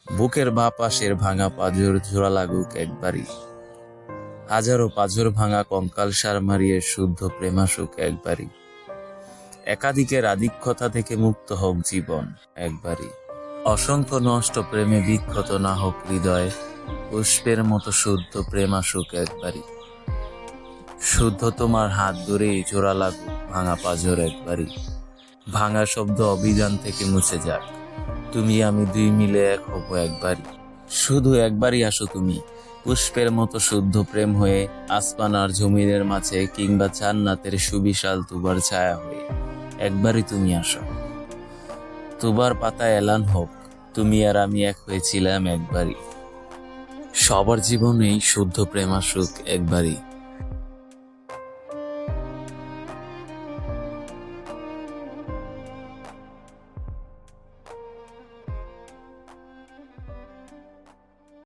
বুকের বাঁ পাশের ভাঙা পাঁজর জোড়া লাগুক একবারই। হাজারো পাঁজর ভাঙা কঙ্কাল সার মারিয়ে শুদ্ধ প্রেম আসুক একবারই। একাধিকের আধিক্যতা থেকে মুক্ত হোক জীবন একবারই। অসংখ্য নষ্ট প্রেমে বিক্ষত না হোক হৃদয়, পুষ্পের মতো শুদ্ধ প্রেম আসুক একবারই। শুদ্ধ তোমার হাত ধরেই জোড়া লাগুক ভাঙা পাঁজর একবারই। ভাঙা শব্দ অভিযান থেকে মুছে যাক, তুমি আমি দুই মিলে এক হব একবারই। শুধু একবারই আসো তুমি, পুষ্পের মতো শুদ্ধ প্রেম হয়ে, আসমান আর জমিনের মাঝে কিংবা জান্নাতের সুবিশাল তুবার ছায়া হয়ে। একবারই তুমি আসো, তুবার পাতায় এলান হোক, তুমি আর আমি এক হয়েছিলাম একবারই। সবার জীবনেই শুদ্ধ প্রেম আসুক একবারই।